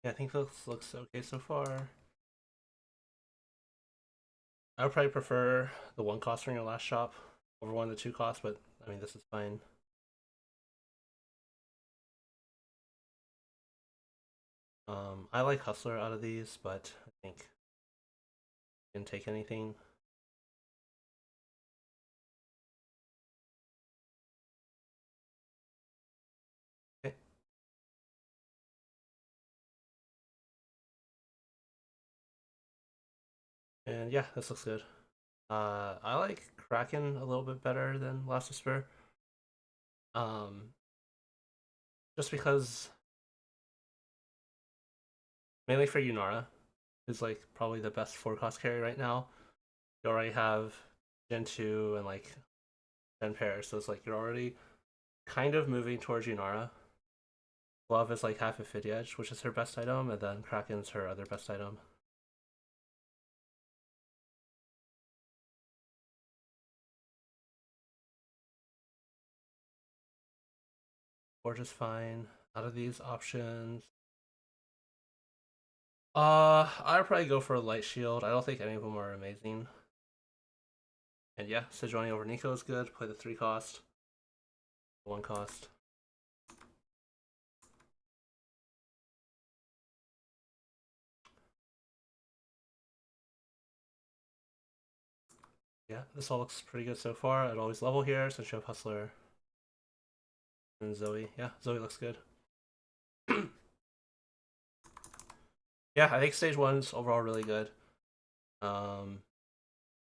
Yeah, I think this looks okay so far. I would probably prefer the one cost from your last shop over one of the two costs, but I mean, this is fine. I like Hustler out of these, but I think you can take anything. Okay. And yeah, this looks good. I like Kraken a little bit better than Last Whisper. Um, just because mainly for Yunara, who's like probably the best 4 cost carry right now. You already have Gen 2 and like Gen pair, so it's like you're already kind of moving towards Yunara. Glove is like half Infinity Edge, which is her best item, and then Kraken's her other best item. Forge is fine. Out of these options, I'd probably go for a Light Shield. I don't think any of them are amazing. And yeah, Sejuani over Nico is good. Play the 3 cost, 1 cost. Yeah, this all looks pretty good so far. I'd always level here since you have Hustler and Zoe. Yeah, Zoe looks good. Yeah, I think stage 1's overall really good. Um,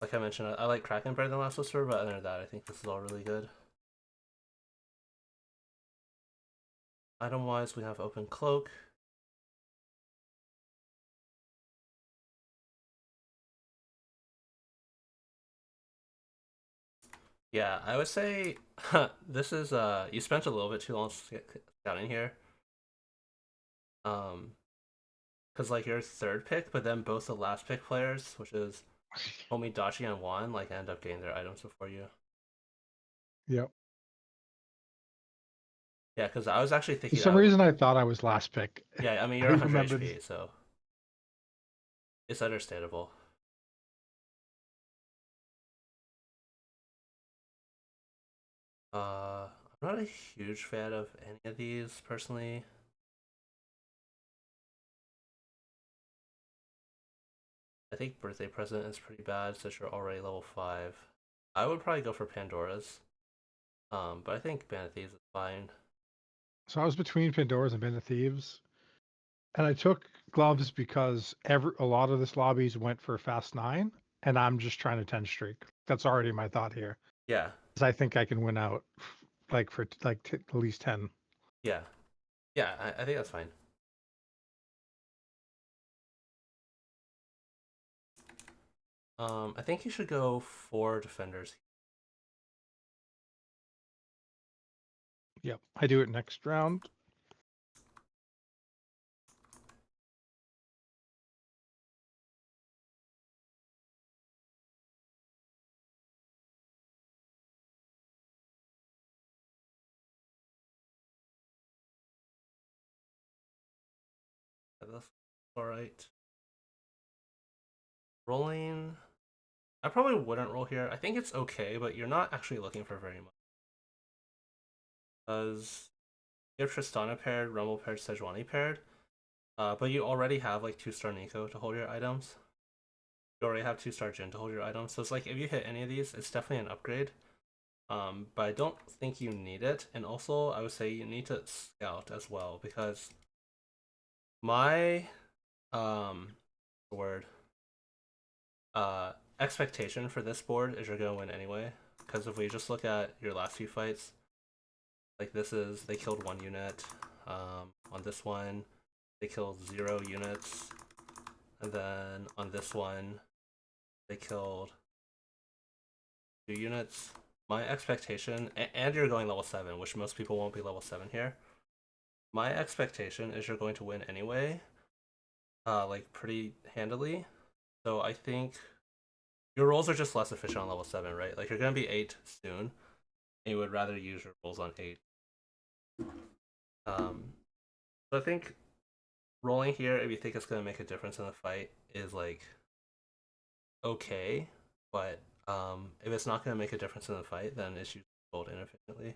like I mentioned, I like Kraken better than Last Whisper, but other than that, I think this is all really good. Item-wise, we have Open Cloak. Yeah, I would say this is you spent a little bit too long to get down in here. Because like your third pick, but then both the last pick players, which is Dachi and Juan, like end up getting their items before you. Yep. Yeah, because I was actually For thinking some reason, I thought I was last pick. yeah, I mean I you're 100 remembered. HP, so it's understandable. I'm not a huge fan of any of these personally. I think Birthday Present is pretty bad since you're already level 5. I would probably go for Pandora's. But I think Band of Thieves is fine. So I was between Pandora's and Band of Thieves, and I took gloves because a lot of this lobbies went for fast 9, and I'm just trying to 10 streak. That's already my thought here. Yeah, Because I think I can win out like for like at least 10. yeah, yeah. I think that's fine. I think you should go 4 defenders. Yep. I do it next round. Yeah, that's all right. Rolling. I probably wouldn't roll here. I think it's okay, but you're not actually looking for very much. Because you have Tristana paired, Rumble paired, Sejuani paired, but you already have like 2-star Nico to hold your items. You already have 2-star Jin to hold your items. So it's like if you hit any of these, it's definitely an upgrade. But I don't think you need it. And also, I would say you need to scout as well because my word expectation for this board is you're gonna win anyway. Because if we just look at your last few fights, like this is they killed 1 unit. On this one, they killed 0 units, and then on this one, they killed 2 units. My expectation, and you're going level 7, which most people won't be level 7 here. My expectation is you're going to win anyway, like pretty handily. So I think your rolls are just less efficient on level 7, right? Like you're gonna be 8 soon, and you would rather use your rolls on 8. So I think rolling here if you think it's gonna make a difference in the fight is like okay, but if it's not gonna make a difference in the fight, then it's usually rolled inefficiently.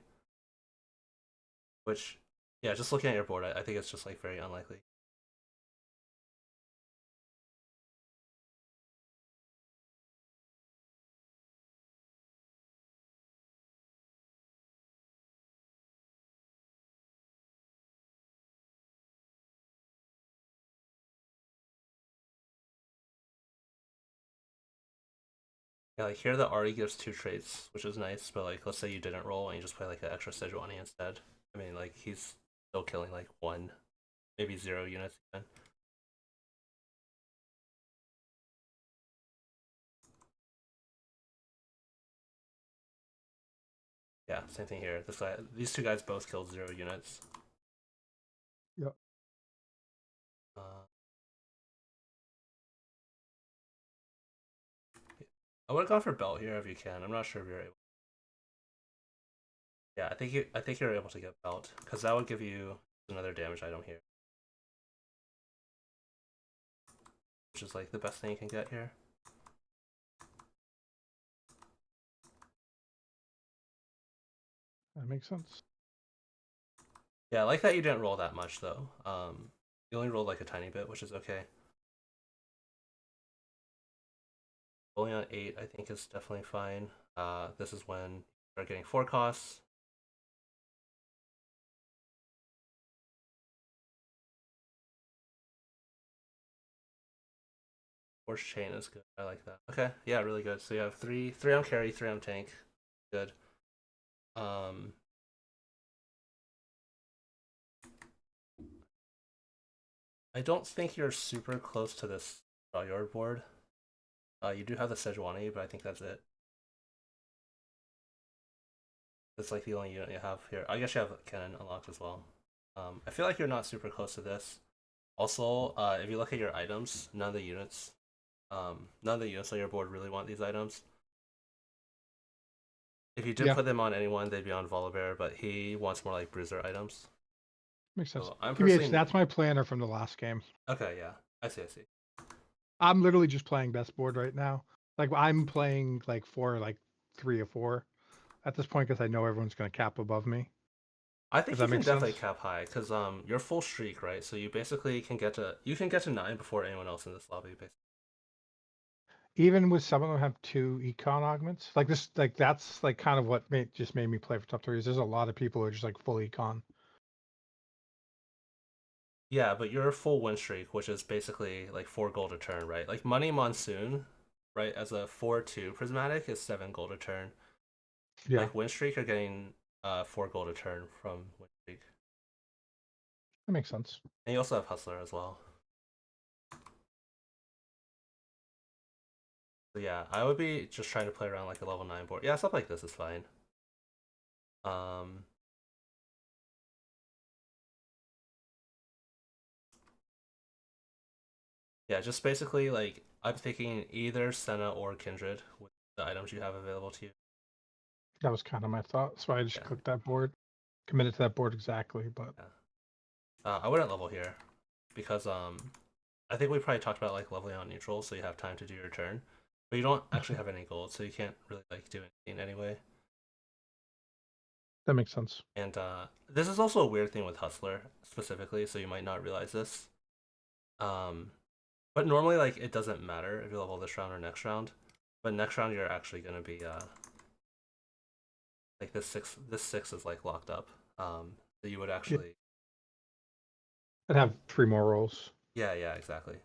Which, yeah, just looking at your board, I think it's just like very unlikely. Yeah, like here the Ari gives 2 traits, which is nice, but like let's say you didn't roll and you just play like an extra Sejuani instead. I mean, like he's still killing like 1, maybe 0 units even. Yeah, same thing here. These 2 guys both killed 0 units. Yep. Uh, I would have gone for belt here if you can. I'm not sure if you're able. Yeah, I think you're able to get belt because that would give you another damage item here, which is like the best thing you can get here. That makes sense. Yeah, I like that you didn't roll that much though. You only rolled like a tiny bit, which is okay. Rolling on 8, I think is definitely fine. This is when you start getting 4 costs. Force chain is good. I like that. Okay, yeah, really good. So you have three on carry, 3 on tank. Good. Um, I don't think you're super close to this draw yard board. You do have the Sejuani, but I think that's it. That's like the only unit you have here. I guess you have cannon unlocked as well. I feel like you're not super close to this. Also, if you look at your items, none of the units on your board really want these items. If you did Yeah, put them on anyone, they'd be on Volibear, but he wants more like bruiser items. makes sense. So I'm TBH, personally that's my planner from the last game. okay. Yeah, I see. I see. I'm literally just playing best board right now. Like I'm playing like 3 or 4 at this point because I know everyone's going to cap above me. I If think you that can makes definitely sense. cap high because you're full streak, right? So you basically can get to 9 before anyone else in this lobby. Basically, Even with some of them have 2 econ augments, like this, like that's like kind of what just made me play for top 3s. There's a lot of people who are just like full econ. yeah, but you're a full win streak, which is basically like 4 gold a turn, right? Like Money Monsoon, right? As a 4/2 prismatic is 7 gold a turn. Yeah, Like win streak, you're getting 4 gold a turn from win streak, that makes sense. and you also have hustler as well. So yeah, I would be just trying to play around like a level 9 board. Yeah, stuff like this is fine. Um, yeah, just basically like I'm thinking either Senna or Kindred with the items you have available to you. That was kind of my thought. That's why I just Yeah, clicked that board, committed to that board exactly. But yeah. I wouldn't level here because I think we probably talked about like leveling on neutral, so you have time to do your turn, but you don't actually have any gold, so you can't really like do anything anyway. that makes sense. And this is also a weird thing with Hustler specifically, so you might not realize this. Um, but normally like it doesn't matter if you level this round or next round, but next round you're actually gonna be like this 6 is like locked up. So you would Yeah, actually I'd have 3 more rolls. yeah exactly.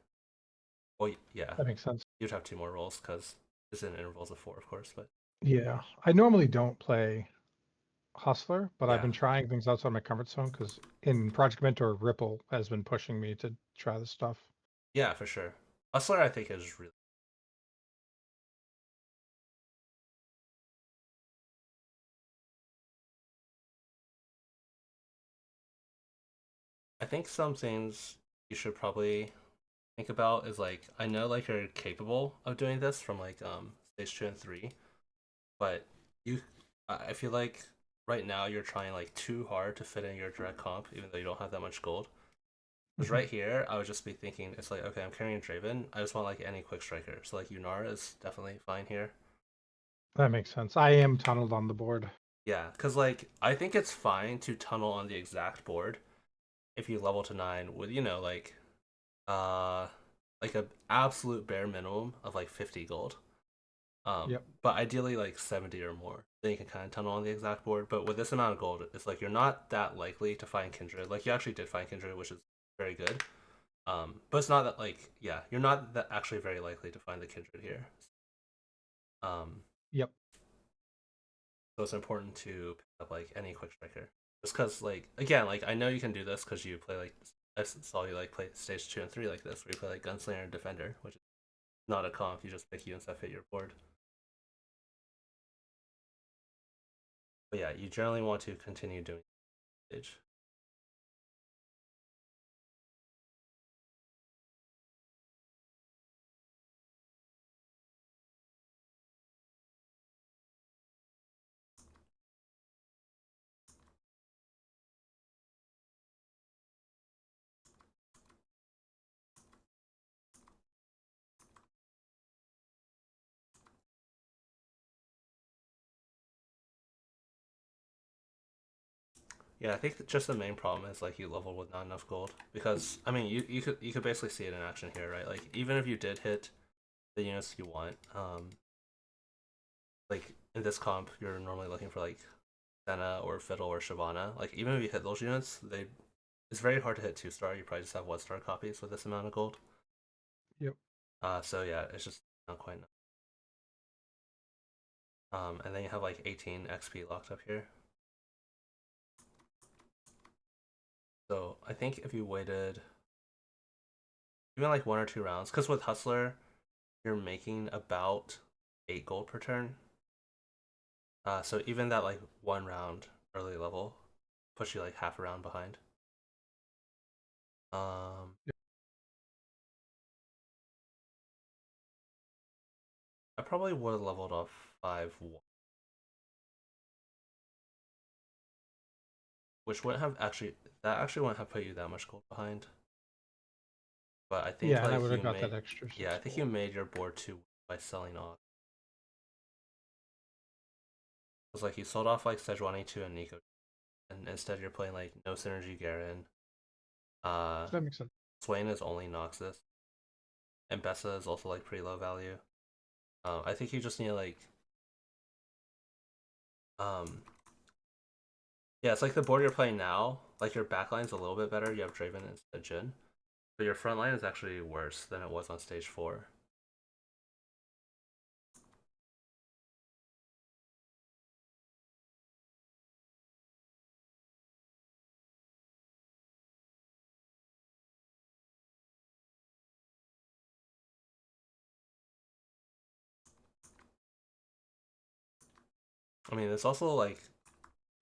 Well yeah, That makes sense. you'd have 2 more rolls because it's in intervals of 4, of course, but Yeah, I normally don't play Hustler, but I've yeah been trying things outside my comfort zone because in Project Mentor, Ripple has been pushing me to try this stuff. yeah for sure. Hustler I think is really I think some things you should probably think about is like I know like you're capable of doing this from like stage 2 and 3, but you I feel like right now you're trying like too hard to fit in your direct comp even though you don't have that much gold. Because right here, I would just be thinking, it's like, okay, I'm carrying Draven. I just want like any quick striker. So like Yunar is definitely fine here. That makes sense. I am tunneled on the board. Yeah, because like I think it's fine to tunnel on the exact board if you level to 9 with, uh like a absolute bare minimum of like 50 gold. Yep. But ideally like 70 or more. Then you can kind of tunnel on the exact board. But with this amount of gold, it's like you're not that likely to find Kindred. Like you actually did find Kindred, which is very good. But it's not that like yeah, you're not that actually very likely to find the Kindred here. Um, Yep. so it's important to pick up like any quick striker. Just because like again, like I know you can do this because you play like I saw you like play stage 2 and 3 like this, where you play like gunslinger and defender, which is not a comp. You just pick units that fit your board. But yeah, you generally want to continue doing stage. Yeah, I think just the main problem is like you level with not enough gold because I mean you could basically see it in action here, right? Like even if you did hit the units you want, like in this comp you're normally looking for like Senna or Fiddle or Shyvana. Like even if you hit those units, it's very hard to hit 2-star. You probably just have 1-star copies with this amount of gold. Yep. So yeah, it's just not quite enough. And then you have like 18 XP locked up here. So I think if you waited even like 1 or 2 rounds, because with Hustler you're making about 8 gold per turn. So even that like 1 round early level push you like half a round behind. Um, Yep. I probably would have leveled off 5-1, which wouldn't have actually wouldn't have put you that much gold behind. But I think Yeah, and I like would have got that extra yeah, I six think you gold. made your board too by selling off. It was like you sold off like Sejuani 2 and Nico, and instead you're playing like no synergy Garen. Uh, That makes sense. Swain is only Noxus, and Bessa is also like pretty low value. I think you just need like um yeah, it's like the board you're playing now. Like your backline's a little bit better. You have Draven instead of Jhin, but your front line is actually worse than it was on stage 4. I mean, it's also like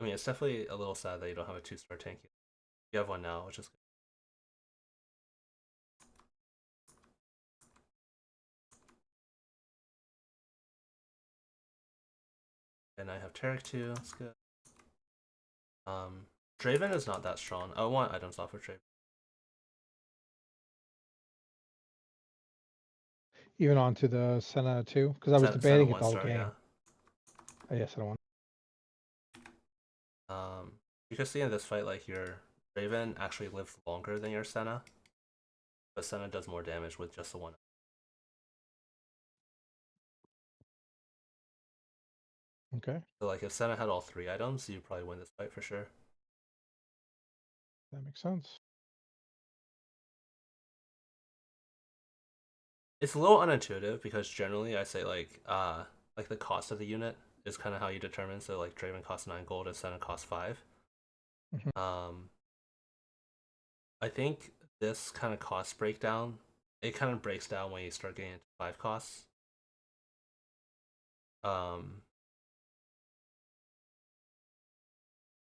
I mean, it's definitely a little sad that you don't have a 2-star tank. You have one now, which is good. And I have Tarek too. That's good. Um, Draven is not that strong. I want items off of Draven. Even onto the Senna too, because I was Send a debating it one all star, yeah. game. Yes, I don't want. Um, you can see in this fight, like your Draven actually lives longer than your Senna, but Senna does more damage with just the one. Okay, So like if Senna had all 3 items, you'd probably win this fight for sure. that makes sense. It's a little unintuitive because generally I say like the cost of the unit is kind of how you determine. So like Draven costs 9 gold and Senna costs 5. Mhm. Um, I think this kind of cost breakdown, it kind of breaks down when you start getting into 5 costs. Um,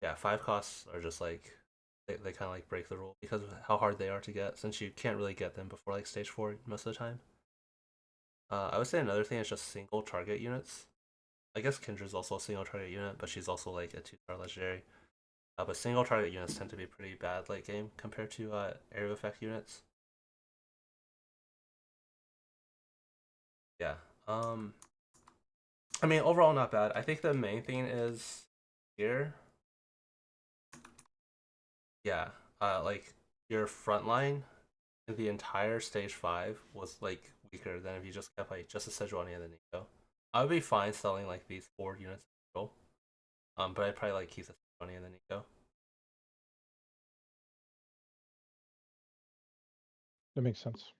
yeah, 5 costs are just like they kind of like break the rule because of how hard they are to get since you can't really get them before like stage 4 most of the time. I would say another thing is just single target units. I guess Kindra's also a single target unit, but she's also like a 2-star legendary. But single target units tend to be pretty bad late game compared to area of effect units. Yeah. I mean, overall not bad. I think the main thing is here. Yeah. Like your front line in the entire stage 5 was like weaker than if you just kept like just a Sejuani and the Nico. I would be fine selling like these 4 units in total. But I'd probably like keep the Sejuani and the Nico. That makes sense.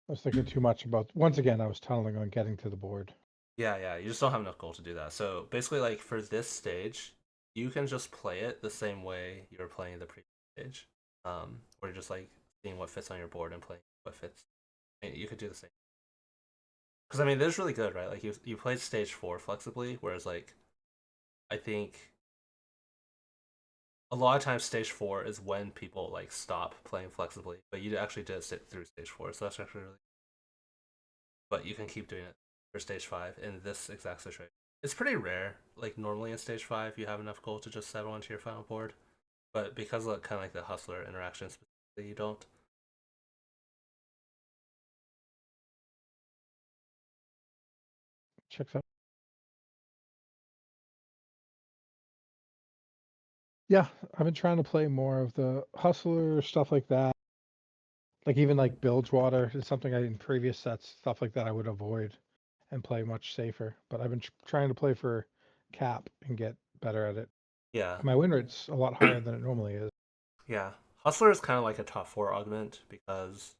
I was thinking too much about. Once again, I was tunneling on getting to the board. Yeah, you just don't have enough gold to do that. So basically, like for this stage, you can just play it the same way you were playing the previous stage, where you're just like seeing what fits on your board and playing what fits. And you could do the same. Because I mean, this is really good, right? Like you played stage 4 flexibly, whereas like I think a lot of times stage 4 is when people like stop playing flexibly, but you actually did sit through stage 4, so that's actually really. But you can keep doing it for stage 5 in this exact situation. It's pretty rare. Like normally in stage 5, you have enough gold to just settle onto your final board, but because of kind of like the hustler interaction specifically, you don't. Checks out. Yeah, I've been trying to play more of the hustler stuff like that. Like even like Bilgewater is something I in previous sets, stuff like that I would avoid and play much safer. But I've been trying to play for cap and get better at it. Yeah, My win rate's a lot higher than it normally is. yeah. Hustler is kind of like a top 4 augment because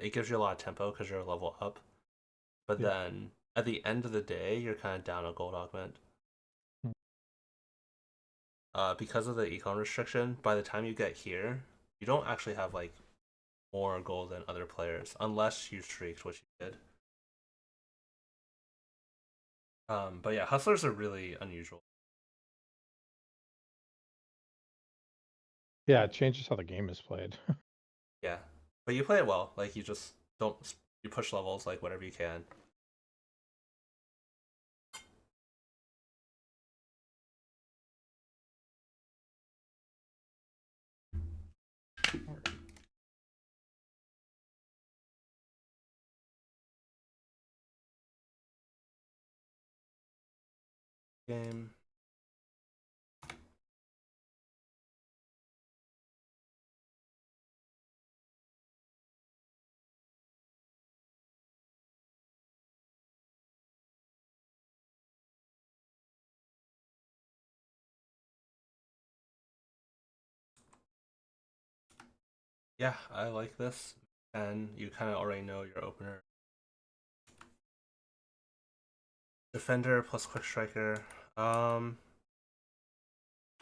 it gives you a lot of tempo because you're a level up, but Yeah. then at the end of the day, you're kind of down a gold augment. Mm. Because of the econ restriction, by the time you get here, you don't actually have like more gold than other players unless you streaked, which you did. But yeah, hustlers are really unusual. Yeah, it changes how the game is played. Yeah, but you play it well. Like you just don't you push levels like whatever you can. Game. Yeah, I like this, and you kind of already know your opener. Defender plus quick striker. Um,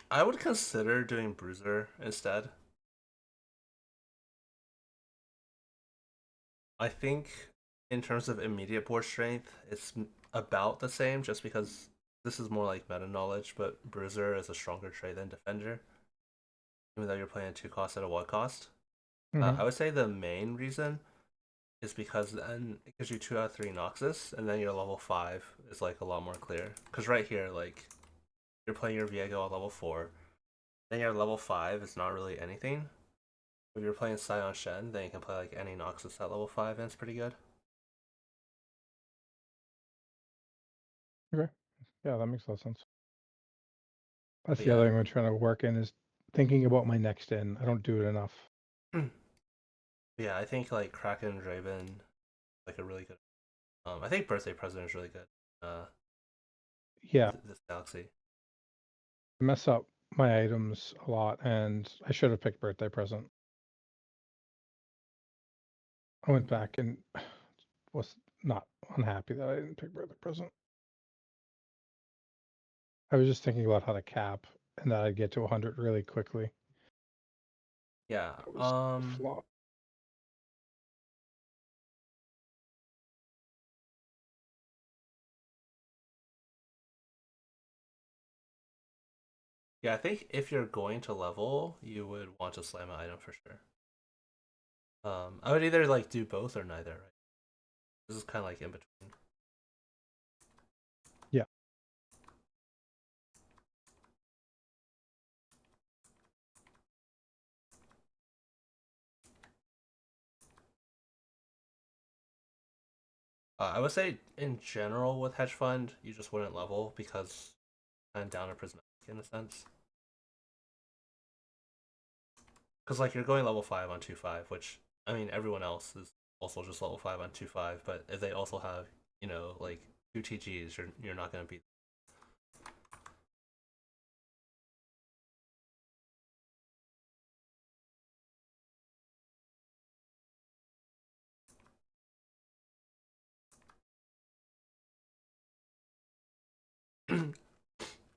I would consider doing bruiser instead. I think in terms of immediate board strength, it's about the same, just because this is more like meta knowledge. But bruiser is a stronger trait than defender, even though you're playing at 2 costs at a 1 cost. Hmm. I would say the main reason is because then it gives you 2 out of 3 Noxus, and then your level 5 is like a lot more clear. Because right here, like you're playing your Viego at level 4, then your level 5 is not really anything. If you're playing Scion Shen, then you can play like any Noxus at level 5, and it's pretty good. Okay. Yeah, that makes a lot of sense. That's But the other yeah, thing I'm trying to work in is thinking about my next in. I don't do it enough. yeah, I think like Kraken Draven like a really good. I think Birthday Present is really good. Uh, Yeah, this galaxy. I mess up my items a lot, and I should have picked birthday present. I went back and was not unhappy that I didn't pick birthday present. I was just thinking about how to cap and that I'd get to 100 really quickly. Yeah. That was a flop. Yeah, I think if you're going to level, you would want to slam an item for sure. I would either like do both or neither, right? This is kind of like in between. Yeah. I would say in general with hedge fund, you just wouldn't level because kind of down a prismatic in a sense. Because like you're going level 5 on 2-5, which I mean everyone else is also just level 5 on 2-5, but if they also have, like 2 TGs, you're not gonna beat.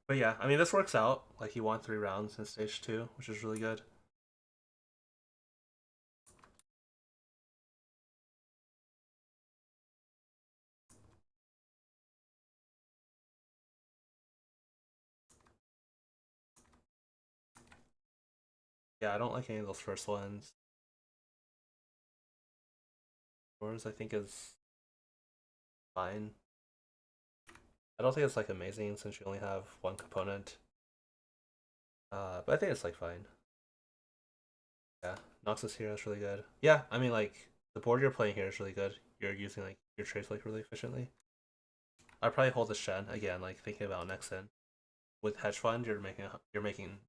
But yeah, I mean this works out. Like he won 3 rounds in stage 2, which is really good. Yeah, I don't like any of those first ones. Yours I think is fine. I don't think it's like amazing since you only have one component. But I think it's like fine. Yeah, Noxus here is really good. Yeah, I mean like the board you're playing here is really good. You're using like your trades like really efficiently. I'd probably hold the Shen again, like thinking about next in. With hedge fund, you're making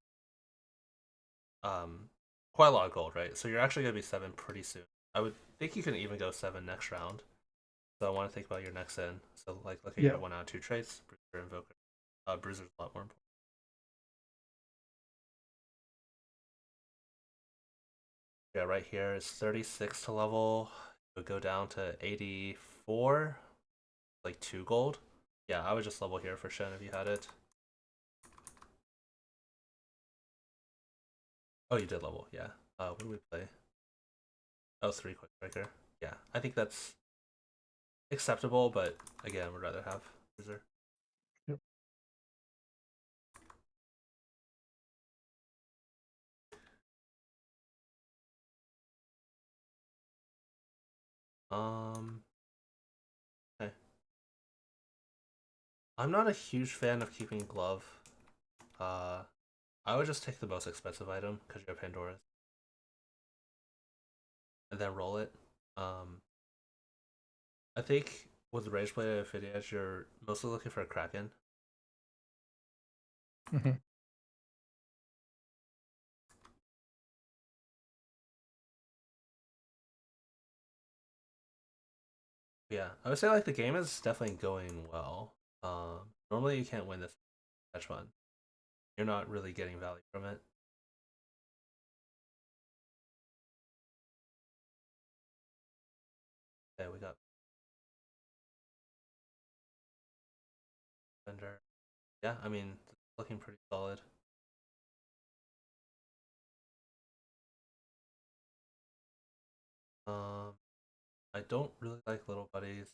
um quite a lot of gold, right? So you're actually gonna be 7 pretty soon. I would think you can even go 7 next round. So I want to think about your next in. So like look at Yeah. your 1 out of 2 traits, Bruiser, Invoker. Bruiser's a lot more important. Yeah, right here is 36 to level. It would go down to 84, like 2 gold. Yeah, I would just level here for Shen if you had it. Oh, you did level, yeah. What do we play? Oh, 3 quick breaker. Yeah, I think that's acceptable, but again, would rather have Bruiser. Yep. Okay. I'm not a huge fan of keeping glove. Uh, I would just take the most expensive item because you have Pandora's, and then roll it. Um, I think with Rageblade and Infinity Edge, you're mostly looking for a Kraken. Hmm. Yeah, I would say like the game is definitely going well. Normally you can't win this hedge fund. You're not really getting value from it. Okay, we got Bender. Yeah, I mean, looking pretty solid. Um, I don't really like little buddies.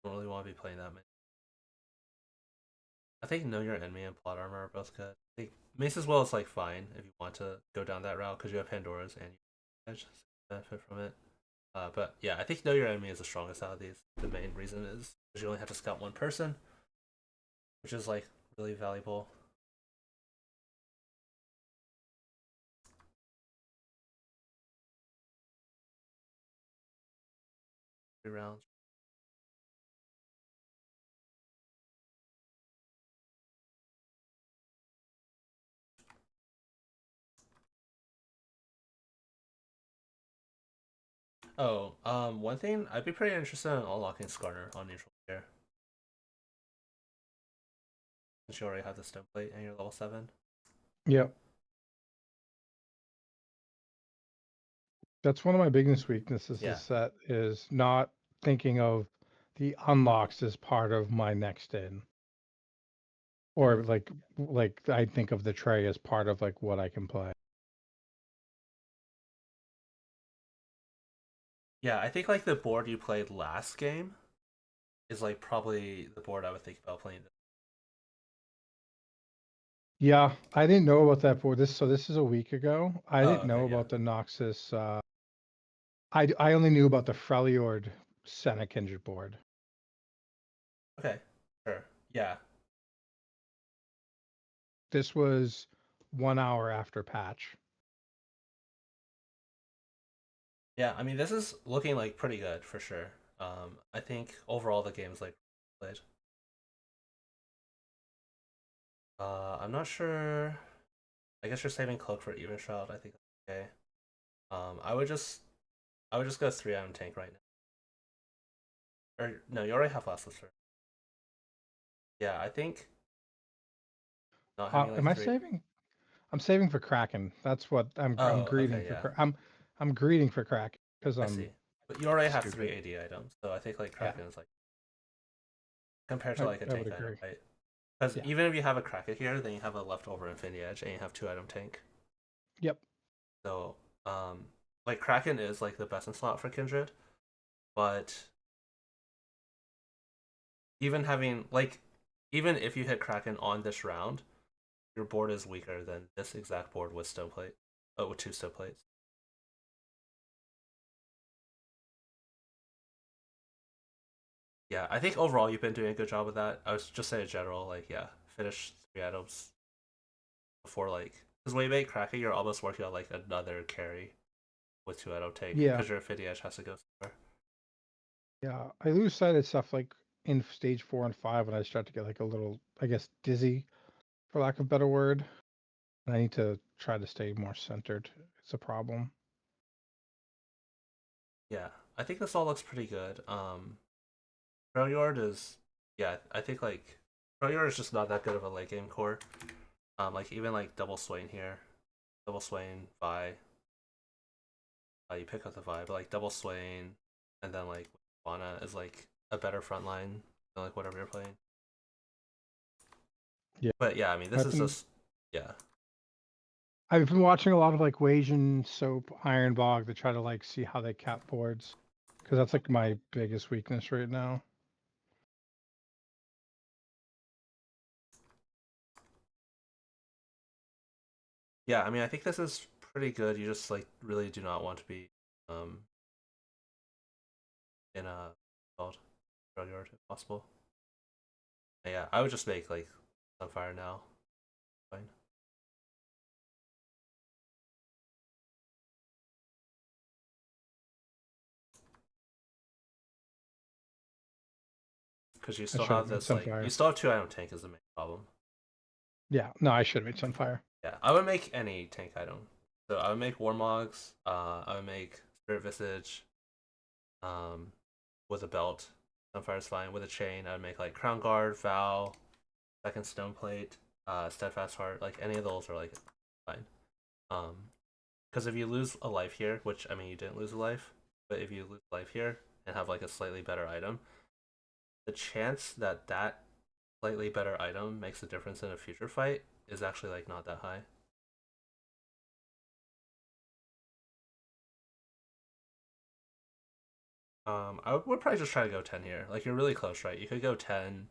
Don't really want to be playing that many. I think Know Your Enemy and Plot Armor are both good. I think Mace as well is like fine if you want to go down that route because you have Pandora's and you Edge, so you benefit from it. But yeah, I think Know Your Enemy is the strongest out of these. The main reason is because you only have to scout one person, which is like really valuable. 3 rounds. Oh, one thing I'd be pretty interested in unlocking Skarner on neutral here, since you already have the stone plate and you're level 7. Yep. That's one of my biggest weaknesses Yeah. this set is not thinking of the unlocks as part of my next in. Or Mhm. like I think of the tray as part of like what I can play. Yeah, I think like the board you played last game is like probably the board I would think about playing. Yeah, I didn't know about that board. This is a week ago. I Oh, didn't know okay, yeah. about the Noxus. I only knew about the Freljord Senekindred board. Okay, sure. Yeah. This was 1 hour after patch. Yeah, I mean, this is looking like pretty good for sure. I think overall the game's like played. I'm not sure. I guess you're saving cloak for even shroud. I think that's okay. I would just go 3-item tank right now. Or no, you already have last lister. Yeah, I think not having like Am I three. saving? I'm saving for Kraken. That's what I'm Oh, greeting okay, for. yeah, I'm greeting for Kraken because I I'm see. But you already have three stupid. AD items, so I think like Yeah, Kraken is like compared to like a I would tank item, agree. right? Because Yeah. even if you have a Kraken here, then you have a leftover Infinity Edge and you have 2-item tank. Yep. So, um, like Kraken is like the best in slot for Kindred, but even having like even if you hit Kraken on this round, your board is weaker than this exact board with stone plate. Oh, with two stone plates. Yeah, I think overall you've been doing a good job with that. I was just saying in general, like yeah, finish 3 items before like because when you make Kraken, you're almost working on like another carry with 2-item take Yeah. because your Infinity Edge has to go somewhere. Yeah. I lose sight of stuff like in stage 4 and 5 when I start to get like a little, I guess, dizzy, for lack of a better word. And I need to try to stay more centered. It's a problem. Yeah, I think this all looks pretty good. Freljord is yeah, I think like Freljord is just not that good of a late game core. Like even like double Swain here, double Swain Vi, you pick up the Vi, but like double Swain, and then like Wana is like a better front line than like whatever you're playing. Yeah. But yeah, I mean this I've is been just yeah, I've been watching a lot of like Wasian soap, Iron Bog to try to like see how they cap boards, because that's like my biggest weakness right now. yeah. I mean I think this is pretty good. You just like really do not want to be um in a called Freljord if possible. But yeah, I would just make like Sunfire now. Fine. Because you I still should have have made this like you Sunfire. still have 2-item tank is the main problem. Yeah, no, I should have made Sunfire. Yeah, I would make any tank item. So I would make Warmogs. I would make Spirit Visage. Um, with a belt, Sunfire's fine. With a chain, I would make like Crown Guard, Vow, Second Stone Plate, Steadfast Heart. Like any of those are like fine. Um, because if you lose a life here, which I mean you didn't lose a life, but if you lose life here and have like a slightly better item, the chance that that slightly better item makes a difference in a future fight is actually like not that high. I would probably just try to go 10 here. Like you're really close, right? You could go 10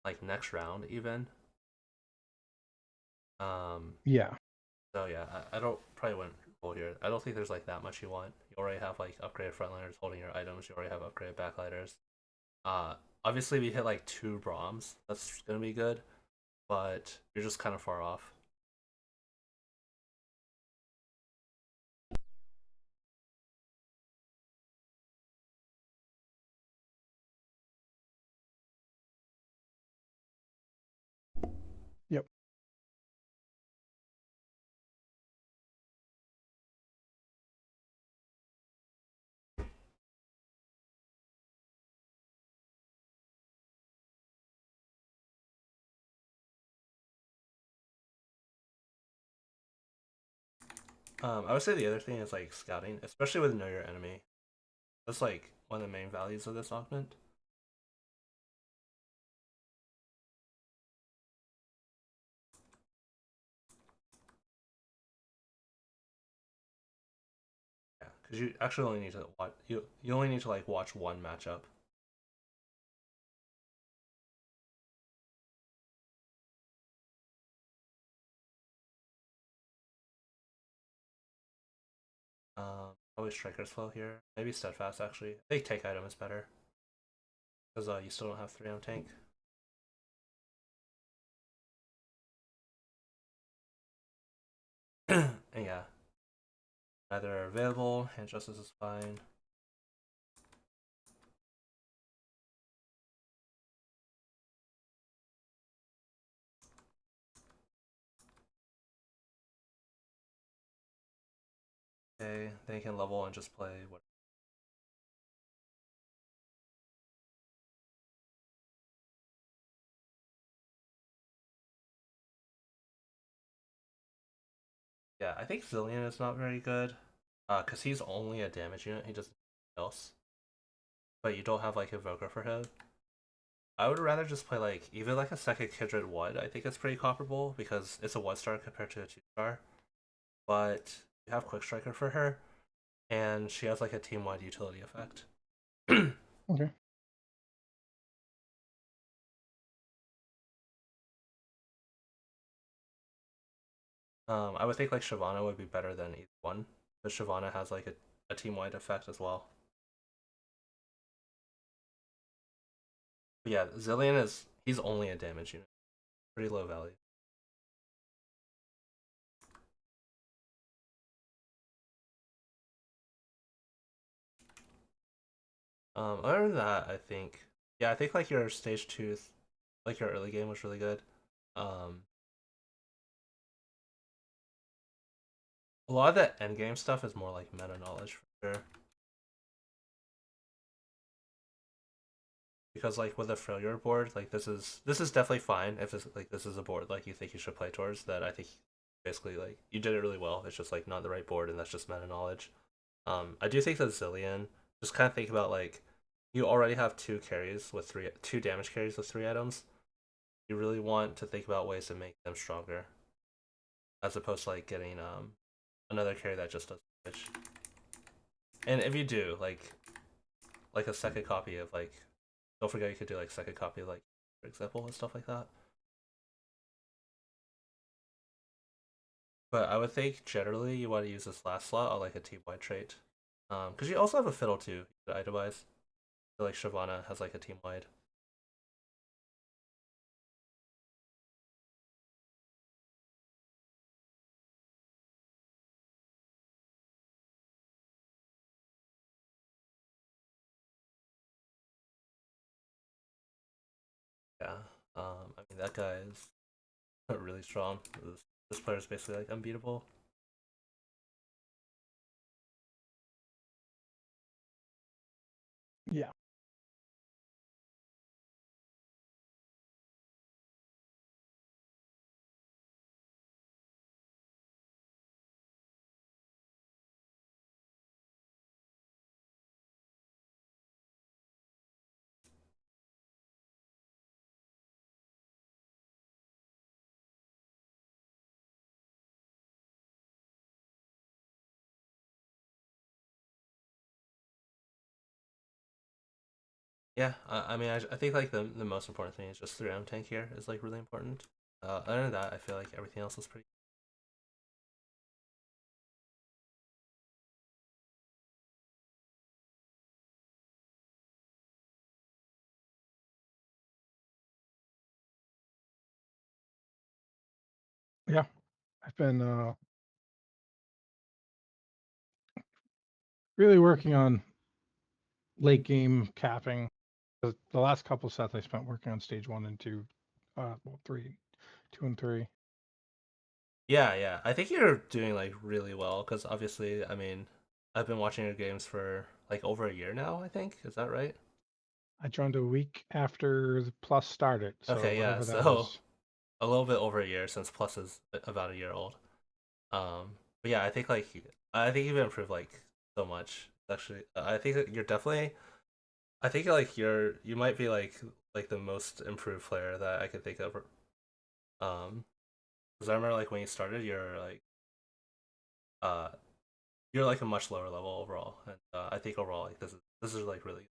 like next round even. Um, Yeah, so yeah, I don't probably wouldn't roll here. I don't think there's like that much you want. You already have like upgraded frontliners holding your items. You already have upgraded backlighters. Uh, obviously we hit like 2 Broms. That's gonna be good, but you're just kind of far off. yep. I would say the other thing is like scouting, especially with know your enemy. That's like one of the main values of this augment. Yeah, because you actually only need to watch. You only need to like watch one matchup. Probably Striker's Flow here. Maybe Steadfast actually. I think Take Item is better because you still don't have 3 on tank. And yeah, neither are available. Hand Justice is fine. Okay, then you can level and just play what. Yeah, I think Zillion is not very good. Cause he's only a damage unit, he doesn't do anything else. But you don't have like Evoker for him. I would rather just play like even like a second Kindred Wood. I think it's pretty comparable because it's a 1-star compared to a 2-star. But you have Quick Striker for her, and she has like a team-wide utility effect. Okay. I would think like Shyvana would be better than either one, but Shyvana has like a team-wide effect as well. But yeah, Zillion is he's only a damage unit, pretty low value. Other than that, I think yeah, I think like your stage two, like your early game was really good. Um, a lot of the end game stuff is more like meta knowledge for sure. Because like with a failure board, like this is definitely fine if it's like this is a board like you think you should play towards. That I think basically like you did it really well. It's just like not the right board, and that's just meta knowledge. I do think that Zillion, just kind of think about like you already have two damage carries with 3 items. You really want to think about ways to make them stronger, as opposed to like getting another carry that just does damage. And if you do like a second copy of like, don't forget you could do like second copy of like, for example, and stuff like that. But I would think generally you want to use this last slot on like a team wide trait. Because you also have a fiddle too to itemize. So like Shyvana has like a team wide. Yeah. I mean that guy is really strong. This player is basically like unbeatable. Yeah. Yeah, I mean I think like the most important thing is just 3M tank here is like really important. Other than that, I feel like everything else is pretty. Yeah. I've been really working on late game capping. The last couple sets I spent working on stage 1 and 2, well, 3, 2 and 3. Yeah, yeah. I think you're doing like really well because obviously, I mean, I've been watching your games for like over a year now. I think is that right? I joined a week after the Plus started, so Okay, yeah. whatever that So is. a little bit over a year since Plus is about a year old. But yeah, I think you've improved like so much. Actually, I think that you're definitely. I think like you might be like the most improved player that I could think of. Because I remember like when you started, uh you're like a much lower level overall, and I think overall like this is like really.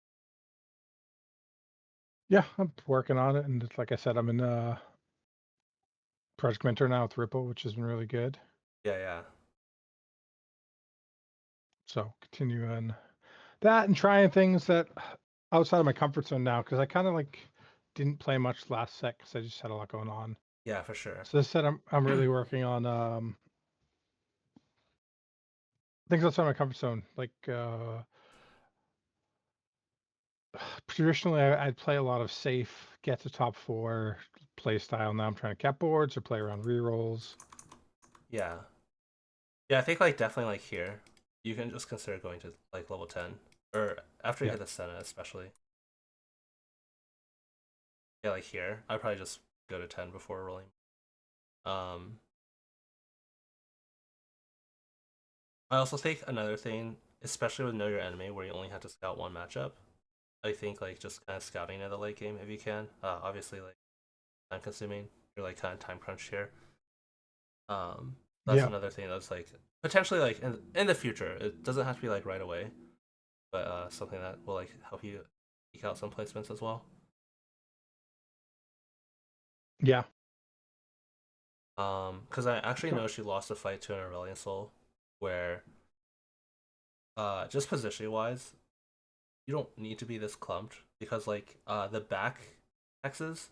Yeah, I'm working on it, and like I said, I'm in Project Mentor now with Ripple, which has been really good. Yeah, yeah. So continuing that and trying things that outside of my comfort zone now, because I kind of like didn't play much last set because I just had a lot going on. Yeah, for sure. So this set I'm really working on things outside my comfort zone. Like traditionally, I'd play a lot of safe, get to top 4 play style. Now I'm trying to cap boards or play around rerolls. Yeah, yeah. I think like definitely like here. you can just consider going to like level 10 or after you Yeah. hit the Senna, especially. Yeah, like here, I'd probably just go to 10 before rolling. Um, I also think another thing, especially with Know Your Enemy, where you only have to scout one matchup. I think like just kind of scouting at the late game if you can. Obviously, like time consuming. You're like kind of time crunched here. That's Yeah. another thing that's like potentially like in the future. It doesn't have to be like right away, but something that will like help you eke out some placements as well. Yeah. Because I actually So, know she lost a fight to an Aurelion Soul, where just positioning wise, you don't need to be this clumped because like the back hexes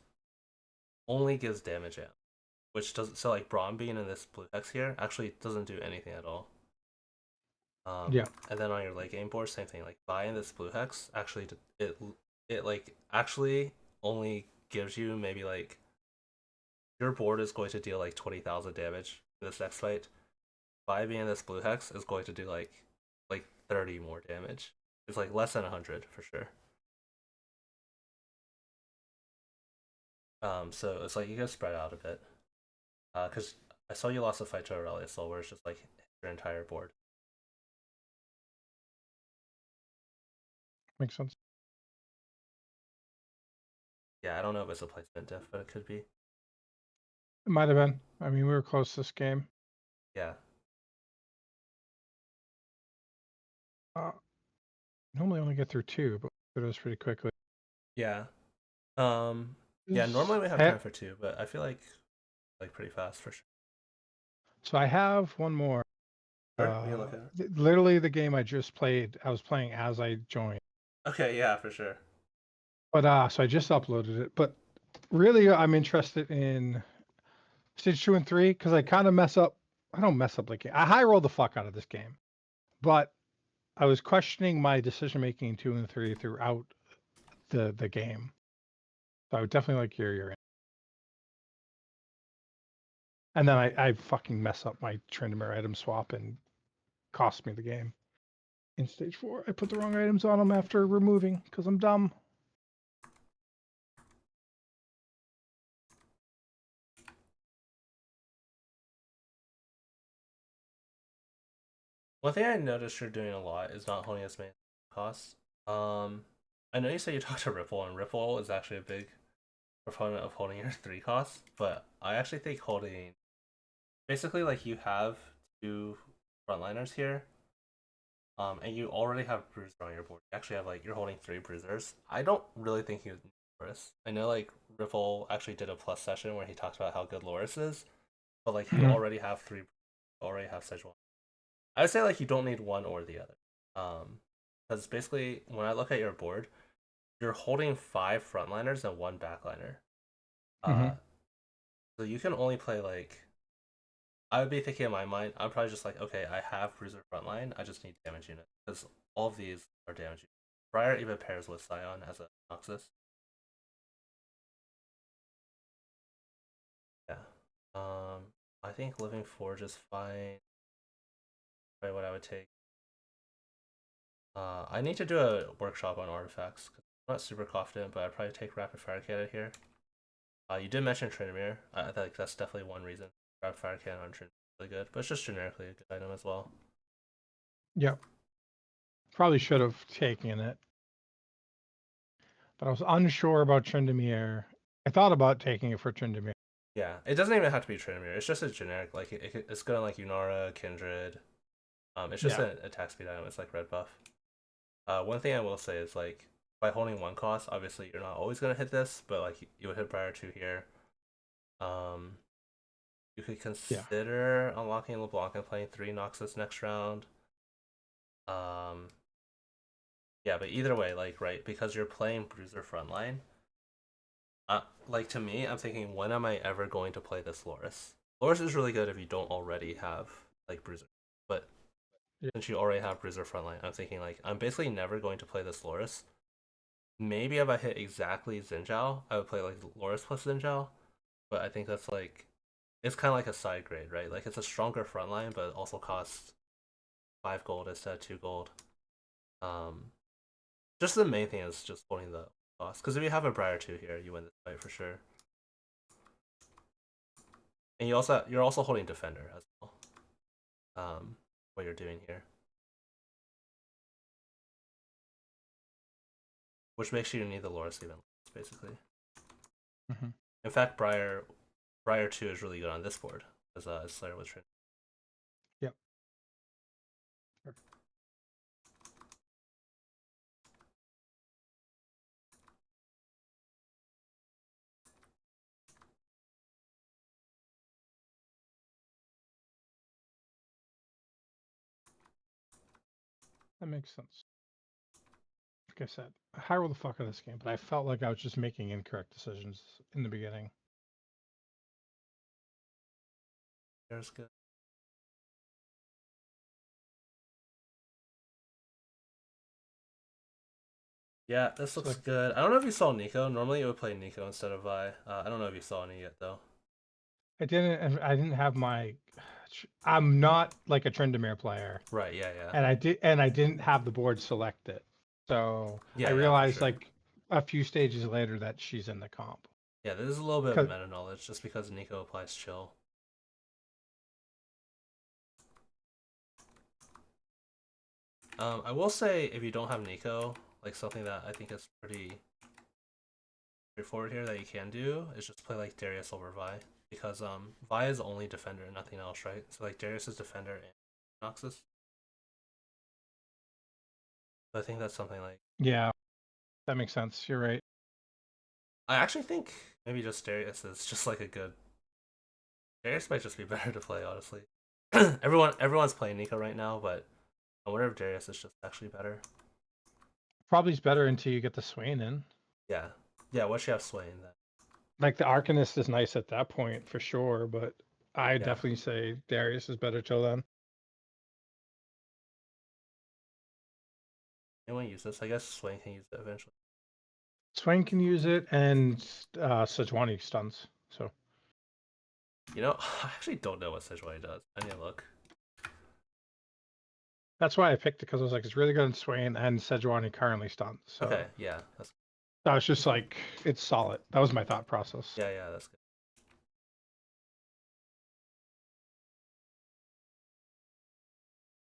only gives damage out, which doesn't so like Braum being in this blue hex here actually doesn't do anything at all. yeah. And then on your late game board, same thing. Like buying this blue hex actually it like actually only gives you maybe like your board is going to deal like 20,000 damage in this next fight. By being this blue hex is going to do like 30 more damage. It's like less than 100 for sure. So it's like you can spread out a bit. Because I saw you lost a fight to Aurelia Soul where it's just like your entire board. Makes sense. Yeah, I don't know if it's a placement diff, but it could be. It might have been. I mean, we were close this game. Yeah. Uh, Normally only get through two, but it was pretty quickly. Yeah. Um. Yeah. Is Normally we have he- time for two, but I feel like pretty fast for sure. So I have one more. Sure. We can look at it. Literally the game I just played, I was playing as I joined. Okay. Yeah, for sure. But so I just uploaded it. But really, I'm interested in stage 2 and 3 because I kind of mess up. I don't mess up like I high roll the fuck out of this game, but I was questioning my decision making in 2 and 3 throughout the game. So I would definitely like your in. And then I fucking mess up my Tryndamere item swap and cost me the game. In stage 4, I put the wrong items on them after removing because I'm dumb. One thing I noticed you're doing a lot is not holding as many costs. Um, I know you said you talked to Ripple, and Ripple is actually a big proponent of holding your 3 costs, but I actually think holding basically like you have 2 frontliners here, and you already have Bruiser on your board. You actually have like you're holding 3 Bruisers. I don't really think you need Loris. I know like Ripple actually did a plus session where he talked about how good Loris is, but like you Mhm. already have 3, already have Sejuani. I would say like you don't need one or the other. Because basically when I look at your board, you're holding 5 frontliners and 1 backliner. Uh, Mhm. so you can only play like I would be thinking in my mind, I'm probably just like, okay, I have Bruiser frontline, I just need damage unit because all of these are damage units. Briar even pairs with Scion as a Noxus. Yeah. I think Living Forge is fine. Probably what I would take. I need to do a workshop on artifacts. I'm not super confident, but I'd probably take Rapid Fire Cannon here. You did mention Tryndamere. I think that's definitely one reason. Rapid Fire Cannon on Tryndamere is really good, but it's just generically a good item as well. Yep. Probably should have taken it, but I was unsure about Tryndamere. I thought about taking it for Tryndamere. Yeah, it doesn't even have to be Tryndamere. It's just a generic, like it's good on like Unara, Kindred. It's just Yeah. an attack speed item. It's like red buff. One thing I will say is like by holding 1 cost, obviously you're not always gonna hit this, but like you would hit Briar 2 here. Um, you could Yeah. consider unlocking LeBlanc and playing 3 Noxus next round. Um, yeah, but either way, like right, because you're playing Bruiser frontline, like to me, I'm thinking, when am I ever going to play this Loris? Loris is really good if you don't already have like Bruiser, but Yeah. since you already have Bruiser frontline, I'm thinking like I'm basically never going to play this Loris. Maybe if I hit exactly Zinjao, I would play like Loris plus Zinjao, but I think that's like it's kind of like a side grade, right? Like it's a stronger frontline, but it also costs 5 gold instead of 2 gold. Just the main thing is just holding the boss. Because if you have a Briar 2 here, you win this fight for sure. And you're also holding Defender as well. What you're doing here. Which makes you need the Loris even less, basically. Mm-hmm. In fact, Briar 2 is really good on this board as Slayer with Trinity. Yep. Sure. That makes sense. Like I said, I rolled the fuck out of this game, but I felt like I was just making incorrect decisions in the beginning. There's good. Yeah, this looks like, good. I don't know if you saw Nico. Normally it would play Nico instead of Vi. I don't know if you saw any yet though. I didn't have my. I'm not like a Tryndamere player, Right, yeah, yeah. and I didn't have the board selected, so I Yeah, yeah, for realized sure. like a few stages later that she's in the comp. Yeah, there's a little bit of Cause meta knowledge just because Nico applies chill. I will say if you don't have Nico, like something that I think is pretty straightforward here that you can do is just play like Darius over Vi. Because Vi is only defender and nothing else, right? So like Darius is defender and Noxus. So I think that's something like yeah, that makes sense. You're right. I actually think maybe just Darius is just like a good Darius might just be better to play, honestly. Everyone's playing Nico right now, but I wonder if Darius is just actually better. Probably is better until you get the Swain in. Yeah. Yeah, once you have Swain then. Like the Arcanist is nice at that point for sure, but I Yeah. definitely say Darius is better till then. Anyone use this? I guess Swain can use it eventually. Swain can use it, and Sejuani stuns. So You know, I actually don't know what Sejuani does. I need to look. that's why I picked it, because I was like, it's really good in Swain, and Sejuani currently stuns. So Okay, yeah. That's I was just like, it's solid. That was my thought process. yeah, that's good.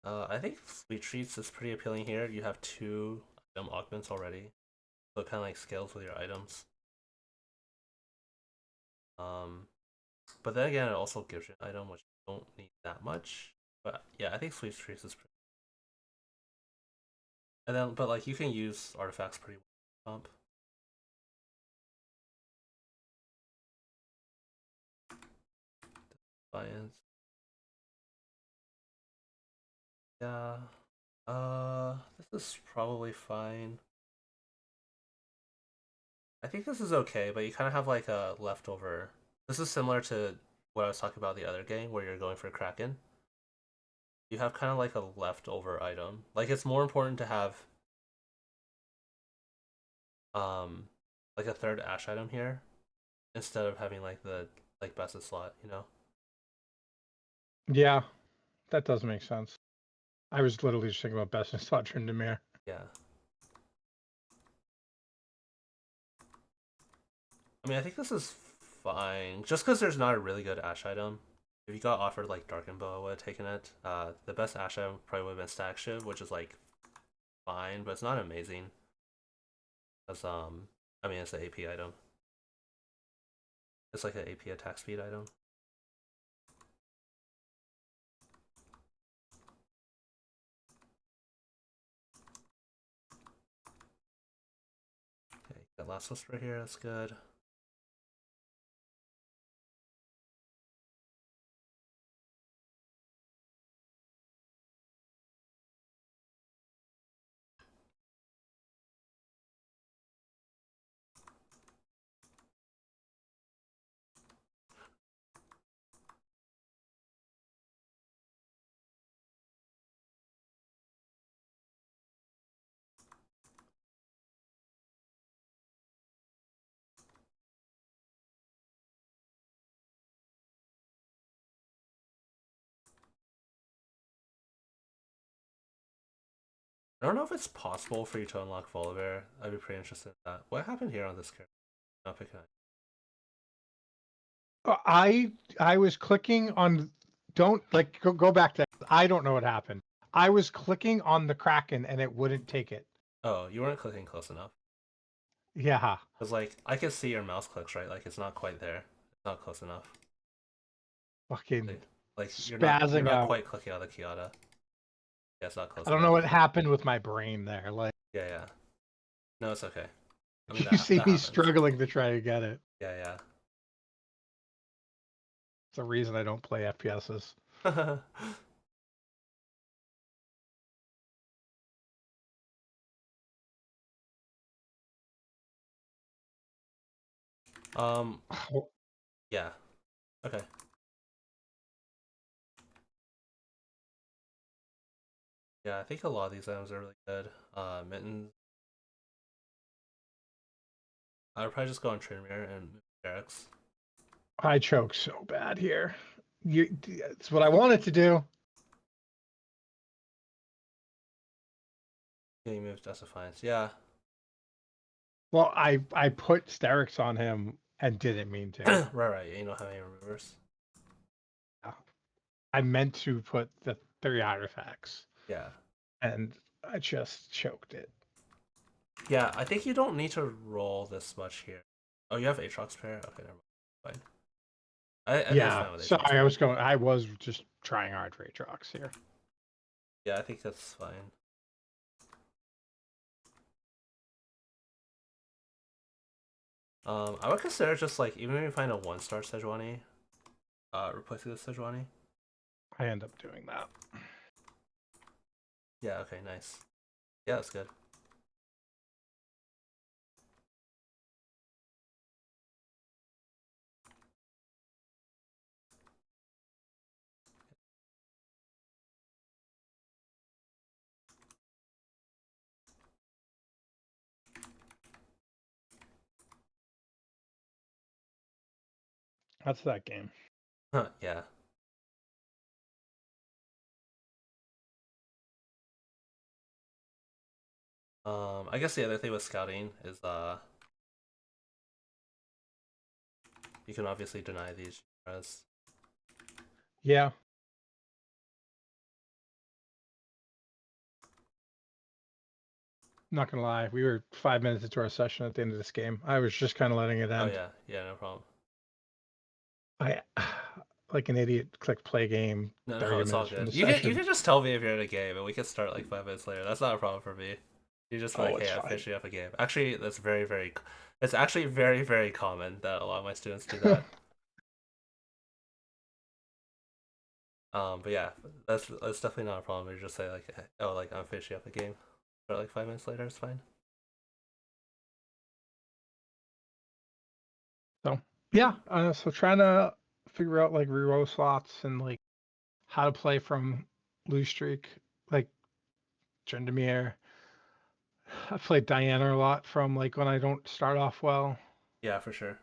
I think Sweet Treats is pretty appealing here. You have 2 item augments already. So it kinda like scales with your items. But then again, it also gives you an item which you don't need that much. But yeah, I think Sweet Treats is pretty. And then, but like you can use artifacts pretty well. Defiance. Yeah. This is probably fine. I think this is okay, but you kind of have like a leftover. This is similar to what I was talking about the other game where you're going for Kraken. You have kind of like a leftover item. Like it's more important to have um like a third Ash item here instead of having like the like best of slot, you know? Yeah, that does make sense. I was literally just thinking about best in slot Tryndamere. Yeah. I mean, I think this is fine. Just because there's not a really good Ash item. If you got offered like Darken Bow, I would have taken it. The best Ash item probably would have been Static Shiv, which is like fine, but it's not amazing. As I mean, it's an AP item. It's like an AP attack speed item. Okay, got Last Whisper here. That's good. I don't know if it's possible for you to unlock Volibear. I'd be pretty interested in that. What happened here on this character? Not picking up. I was clicking on. Don't like go back to. I don't know what happened. I was clicking on the Kraken and it wouldn't take it. Oh, you weren't clicking close enough. Yeah, Cause like I can see your mouse clicks, right? Like it's not quite there. It's not close enough. fucking Like you're spazzing not out. quite clicking on the Kiata. Yeah, it's not close I don't know enough. what happened with my brain there. Like Yeah, yeah. No, it's okay. I mean you see that me happens. struggling to try to get it. Yeah, It's the reason I don't play FPSs. yeah. um, yeah. Okay. Yeah, I think a lot of these items are really good. Mittens. I would probably just go on Trinmere and Barracks. I choke so bad here. It's what I wanted to do. Yeah, you moved That's Defiance. Yeah. Well, I put Sterix on him and didn't mean to. Right. You don't have any removers. I meant to put the 3 artifacts Yeah. and I just choked it. Yeah, I think you don't need to roll this much here. Oh, you have Aatrox pair? Okay, never mind. Fine. I think it's Yeah, fine with Aatrox sorry, pair. I was just trying hard for Aatrox here. Yeah, I think that's fine. I would consider just like even if you find a 1-star Sejuani, replacing the Sejuani. I end up doing that. Yeah, okay, nice. Yeah, that's good. That's that game. Yeah. I guess the other thing with scouting is you can obviously deny these genres. Yeah. Not gonna lie, we were 5 minutes into our session at the end of this game. I was just kind of letting it Oh end. yeah, no problem. I, like an idiot, clicked play game No, 30 it's all minutes from good. the You session. can just tell me if you're in a game, and we can start like 5 minutes later. That's not a problem for me. You just be Oh, like, it's hey, I'm fine. finishing up a game. Actually, that's it's actually very common that a lot of my students do that. But yeah, that's definitely not a problem. You just say like, oh, like I'm finishing up a game. Start like 5 minutes later, it's fine. So yeah, so trying to figure out like reroll slots and like how to play from lose streak, like Tryndamere. I played Diana a lot from like when I don't start off well. Yeah, for sure.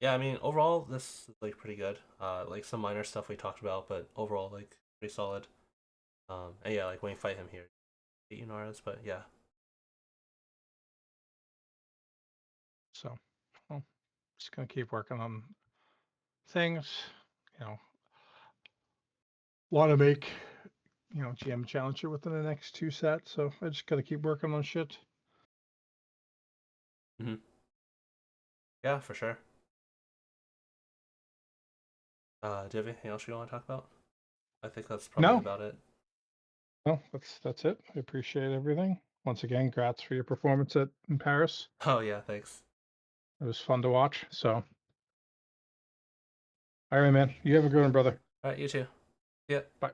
Yeah, I mean, overall, this is like pretty good. Like some minor stuff we talked about, but overall, like pretty solid. And yeah, like when you fight him here, 8 Unaras, but yeah. So, well, just gonna keep working on things. You know, want to make GM challenger within the next 2 sets. So I just gotta keep working on shit. hmm Yeah, for sure. Do you have anything else you want to talk about? I think that's probably No, about it. well, that's it. I appreciate everything. Once again, congrats for your performance in Paris. Oh yeah, thanks. It was fun to watch. So, all right, man. You have a good one, brother. All right, you too. Yeah. Bye.